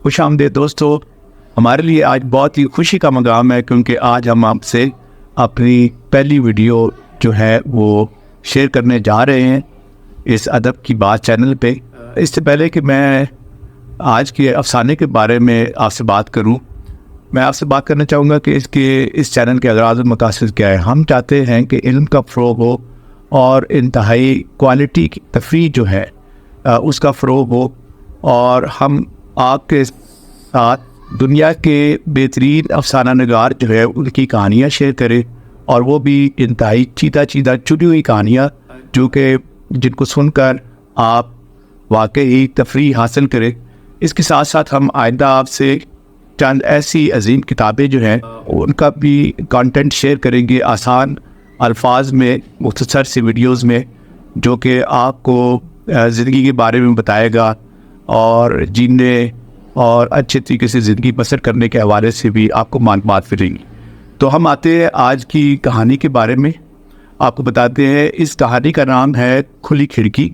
खुशामदीद दोस्तों, हमारे लिए आज बहुत ही खुशी का मकाम है क्योंकि आज हम आपसे अपनी पहली वीडियो जो है वो शेयर करने जा रहे हैं इस अदब की बात चैनल पे। इससे पहले कि मैं आज के अफसाने के बारे में आपसे बात करूं, मैं आपसे बात करना चाहूँगा कि इस चैनल के अगराज़ और मकासद क्या है। हम चाहते हैं कि इल्म का फ़रोग़ हो और इंतहाई क्वालिटी की तफरीह जो है उसका फ़रोग़ हो, और हम आपके साथ दुनिया के बेहतरीन अफसाना नगार जो है उनकी कहानियाँ शेयर करें, और वो भी इंतहाई चीदा चुनी हुई कहानियाँ जो कि जिनको सुनकर आप वाकई तफरीह हासिल करें। इसके साथ साथ हम आइंदा आपसे चंद ऐसी अजीम किताबें जो हैं उनका भी कंटेंट शेयर करेंगे आसान अल्फाज में, मुख्तसर सी वीडियोज़ में, जो कि आपको ज़िंदगी के बारे में बताएगा और जीने और अच्छे तरीके से ज़िंदगी बसर करने के हवाले से भी आपको मालूमात मिलेंगी। तो हम आते हैं आज की कहानी के बारे में। आपको बताते हैं इस कहानी का नाम है खुली खिड़की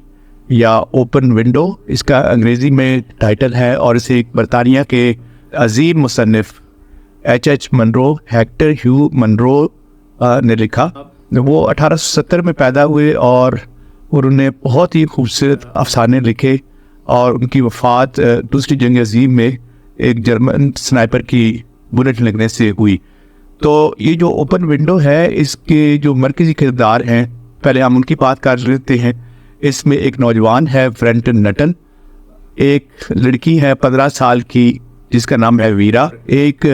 या ओपन विंडो, इसका अंग्रेज़ी में टाइटल है, और इसे एक बरतानिया के अजीम मुसन्निफ़ H.H. मनरो, हेक्टर ह्यू मनरो ने लिखा। वो 1870 में पैदा हुए और उन्होंने बहुत ही खूबसूरत अफसाने लिखे, और उनकी वफ़ात दूसरी जंग अज़ीम में एक जर्मन स्नाइपर की बुलेट लगने से हुई। तो ये जो ओपन विंडो है, इसके जो मरकज़ी किरदार हैं, पहले हम उनकी बात कर लेते हैं। इसमें एक नौजवान है फ्रेंटन नटल, एक लड़की है 15 साल की जिसका नाम है वीरा, एक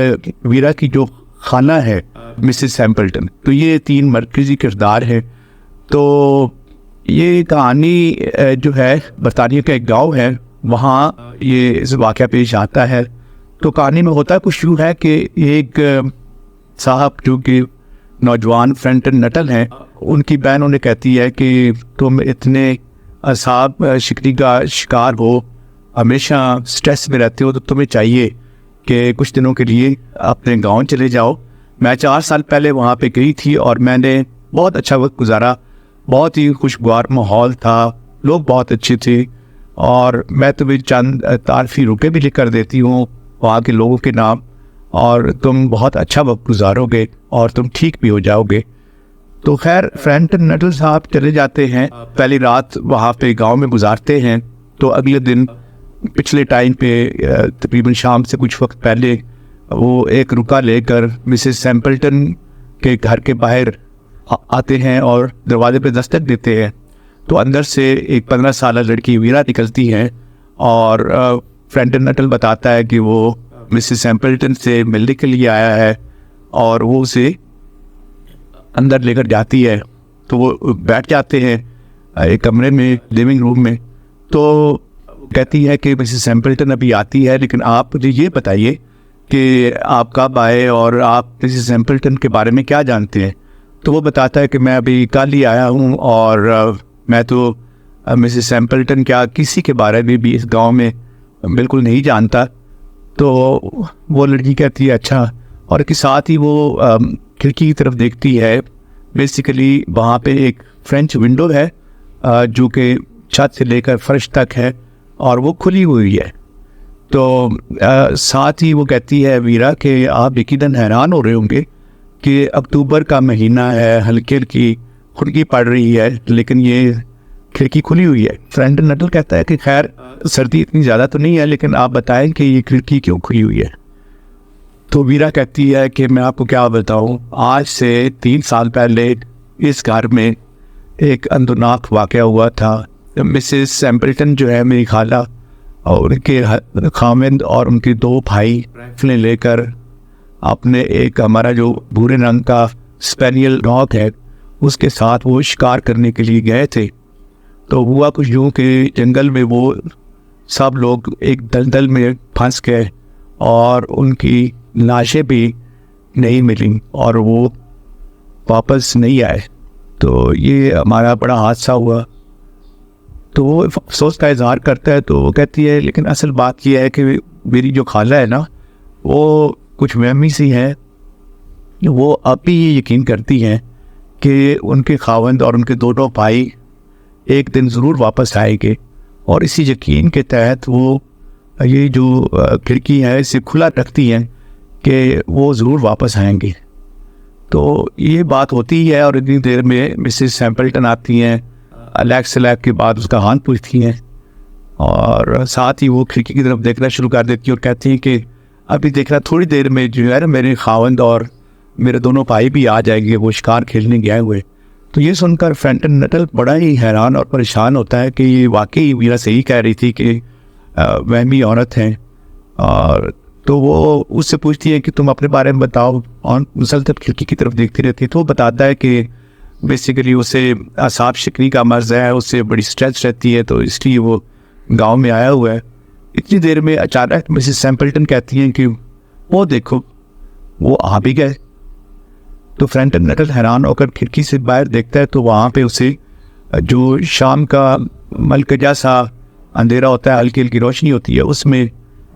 वीरा की जो खाला है मिसेस सैम्पल्टन। तो ये 3 मरकज़ी किरदार हैं। तो ये कहानी जो है बरतानिया का एक गांव है, वहाँ ये इस वाक़या पेश आता है। तो कहानी में होता कुछ यूँ है कि एक साहब जो कि नौजवान फ्रेंटन नटल हैं, उनकी बहन उन्हें कहती है कि तुम इतने असाब शिकनी का शिकार हो, हमेशा स्ट्रेस में रहते हो, तो तुम्हें चाहिए कि कुछ दिनों के लिए अपने गांव चले जाओ। मैं 4 साल पहले वहाँ पे गई थी और मैंने बहुत अच्छा वक्त गुजारा, बहुत ही खुशगवार माहौल था, लोग बहुत अच्छे थे, और मैं तुम्हें चंद तारीफ़ी रुपये भी लिख कर देती हूँ वहाँ के लोगों के नाम, और तुम बहुत अच्छा वक्त गुजारोगे और तुम ठीक भी हो जाओगे। तो खैर फ्रेंटन नटल साहब चले जाते हैं, पहली रात वहाँ पे गांव में गुजारते हैं। तो अगले दिन पिछले टाइम पे तकरीबन शाम से कुछ वक्त पहले वो एक रुका लेकर मिसेस सैम्पल्टन के घर के बाहर आते हैं और दरवाजे पे दस्तक देते हैं। तो अंदर से एक 15 साल लड़की वीरा निकलती है, और फ्रेंटन नटल बताता है कि वो मिसेस सैम्पल्टन से मिलने के लिए आया है, और वो उसे अंदर लेकर जाती है। तो वो बैठ जाते हैं एक कमरे में, लिविंग रूम में। तो कहती है कि मिसेस सैम्पल्टन अभी आती है, लेकिन आप मुझे ये बताइए कि आप कब आए और आप मिसेस सैम्पल्टन के बारे में क्या जानते हैं। तो वो बताता है कि मैं अभी कल ही आया हूँ, और मैं तो मिसेस सैम्पल्टन क्या किसी के बारे में भी इस गांव में बिल्कुल नहीं जानता। तो वो लड़की कहती है अच्छा, और इसके साथ ही वो खिड़की की तरफ देखती है। बेसिकली वहाँ पे एक फ्रेंच विंडो है जो कि छत से लेकर फर्श तक है, और वो खुली हुई है। तो साथ ही वो कहती है वीरा कि आप यकीनन हैरान हो रहे होंगे कि अक्टूबर का महीना है, हल्की हल्की खुशकी पड़ रही है, लेकिन ये खिड़की खुली हुई है। फ्रेंटन नटल कहता है कि खैर सर्दी इतनी ज़्यादा तो नहीं है, लेकिन आप बताएं कि ये खिड़की क्यों खुली हुई है। तो वीरा कहती है कि मैं आपको क्या बताऊं, आज से 3 साल पहले इस घर में एक अंदरनाक वाक़या हुआ था। मिसेस सैम्पल्टन जो है मेरी खाला, और उनके खामिंद और उनके 2 भाई राइफलें लेकर अपने एक हमारा जो भूरे रंग का स्पेनियल डॉग है उसके साथ वो शिकार करने के लिए गए थे। तो हुआ कुछ यूँ कि जंगल में वो सब लोग एक दलदल में फंस गए, और उनकी लाशें भी नहीं मिली, और वो वापस नहीं आए। तो ये हमारा बड़ा हादसा हुआ। तो वो अफसोस का इजहार करता है। तो वो कहती है लेकिन असल बात यह है कि मेरी जो खाला है ना, वो कुछ वहमी सी है। वो अब भी ये यकीन करती हैं कि उनके खावंद और उनके दोनों भाई एक दिन ज़रूर वापस आएंगे, और इसी यकीन के तहत वो ये जो खिड़की है इसे खुला रखती हैं कि वो ज़रूर वापस आएंगे। तो ये बात होती है और इतनी देर में मिसेस सैम्पल्टन आती हैं, अलेक्स के बाद उसका हाल पूछती हैं और साथ ही वो खिड़की की तरफ देखना शुरू कर देती है और कहती हैं कि अभी देखना थोड़ी देर में जो है ना मेरे खावंद और मेरे दोनों भाई भी आ जाएंगे, वो शिकार खेलने गए हुए। तो ये सुनकर फेंटन नटल बड़ा ही हैरान और परेशान होता है कि ये वाकई वीरा सही कह रही थी कि वह भी औरत हैं। और तो वो उससे पूछती है कि तुम अपने बारे में बताओ, और मुसलसल खिड़की की तरफ देखती रहती है। तो वो बताता है कि बेसिकली उसे असाब शिकनी का मर्ज है, उससे बड़ी स्ट्रेस रहती है, तो इसलिए वो गांव में आया हुआ है। इतनी देर में अचानक मिसेस सैम्पल्टन कहती हैं कि वो देखो वो आ भी गए। तो फेंटन नटल हैरान होकर खिड़की से बाहर देखता है तो वहाँ पे उसे जो शाम का मलकजा सा अंधेरा होता है, हल्की हल्की रोशनी होती है, उसमें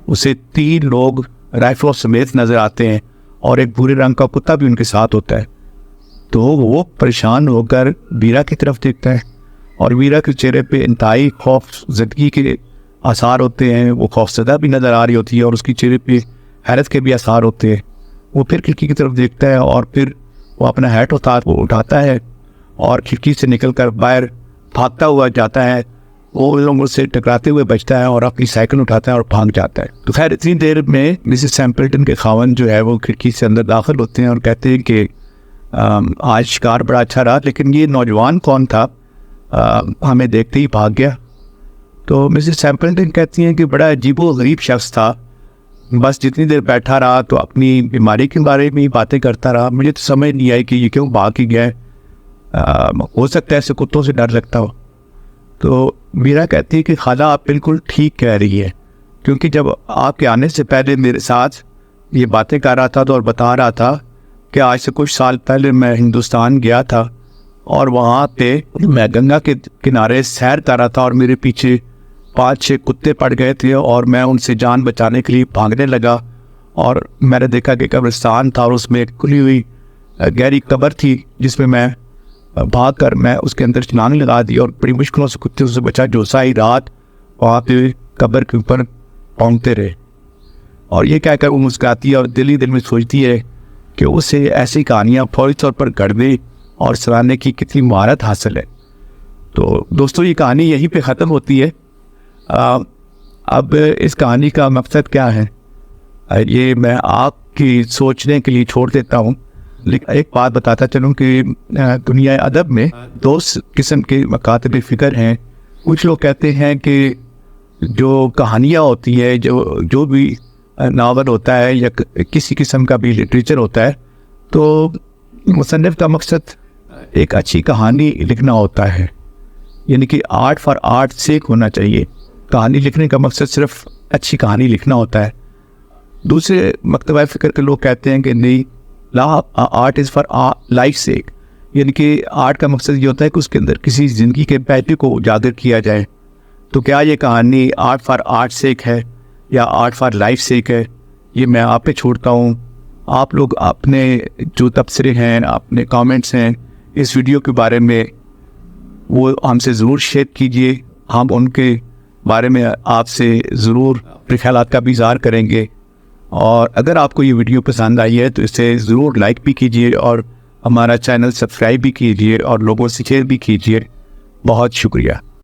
उसे 3 लोग राइफलों समेत नज़र आते हैं और एक भूरे रंग का कुत्ता भी उनके साथ होता है। तो वो परेशान होकर वीरा की तरफ देखता है और वीरा के चेहरे पे इंतहाई खौफजदगी के आसार होते हैं। वो खौफजदा भी नज़र आ रही होती है और उसके चेहरे पे हैरत के भी आसार होते हैं। वो फिर खिड़की की तरफ देखता है और फिर वो अपना हैट उठाता है और खिड़की से निकलकर बाहर भागता हुआ जाता है। वो उन लोगों से टकराते हुए बचता है और अपनी साइकिल उठाता है और भाग जाता है। तो खैर इतनी देर में मिसेस सैम्पल्टन के खावंद जो है वो खिड़की से अंदर दाखिल होते हैं और कहते हैं कि आज शिकार बड़ा अच्छा रहा, लेकिन ये नौजवान कौन था, हमें देखते ही भाग गया। तो मिसेस सैम्पल्टन कहती हैं कि बड़ा अजीबो-गरीब शख्स था, बस जितनी देर बैठा रहा तो अपनी बीमारी के बारे में ही बातें करता रहा। मुझे तो समझ नहीं आई कि ये क्यों भाग ही गया। हो सकता है ऐसे कुत्तों से डर लगता हो। तो वीरा कहती है कि खाला आप बिल्कुल ठीक कह रही है, क्योंकि जब आपके आने से पहले मेरे साथ ये बातें कर रहा था तो और बता रहा था कि आज से कुछ साल पहले मैं हिंदुस्तान गया था और वहाँ पे मैं गंगा के किनारे सैर कर रहा था और मेरे पीछे 5-6 कुत्ते पड़ गए थे और मैं उनसे जान बचाने के लिए भागने लगा और मैंने देखा कि कब्रिस्तान था और उसमें एक खुली हुई गहरी कब्र थी जिसमें मैं भागकर मैं उसके अंदर छलांग लगा दी और बड़ी मुश्किलों से कुत्ते से बचा। जो सारी रात वहाँ पे कब्र के ऊपर पहुँचते रहे। और ये कहकर वो मुस्कुराती है और दिल ही दिल में सोचती है कि उसे ऐसी कहानियाँ फौरी तौर पर गढ़ने और सुनाने की कितनी महारत हासिल है। तो दोस्तों ये कहानी यहीं पे ख़त्म होती है। अब इस कहानी का मकसद क्या है ये मैं आपकी सोचने के लिए छोड़ देता हूँ। लेकिन एक बात बताता चलूँ कि दुनिया अदब में 2 किस्म के मकातब फ़िक्र हैं। कुछ लोग कहते हैं कि जो कहानियाँ होती है, जो भी नावल होता है या किसी किस्म का भी लिटरेचर होता है, तो मुसन्निफ़ का मकसद एक अच्छी कहानी लिखना होता है, यानी कि आर्ट फॉर आर्ट सेक होना चाहिए। कहानी लिखने का मकसद सिर्फ अच्छी कहानी लिखना होता है। दूसरे मकतबा फ़िक्र के लोग कहते हैं कि नहीं, आर्ट इज़ फॉर लाइफ सेक, यानी कि आर्ट का मकसद ये होता है कि उसके अंदर किसी ज़िंदगी के पहलू को उजागर किया जाए। तो क्या ये कहानी आर्ट फॉर आर्ट सेक है या आर्ट फॉर लाइफ सेक है, ये मैं आप पे छोड़ता हूँ। आप लोग अपने जो तबसरे हैं, अपने कमेंट्स हैं इस वीडियो के बारे में, वो हमसे ज़रूर शेयर कीजिए। हम उनके बारे में आपसे ज़रूर अपने ख्यालात का भी इज़हार करेंगे। और अगर आपको ये वीडियो पसंद आई है तो इसे ज़रूर लाइक भी कीजिए और हमारा चैनल सब्सक्राइब भी कीजिए और लोगों से शेयर भी कीजिए। बहुत शुक्रिया।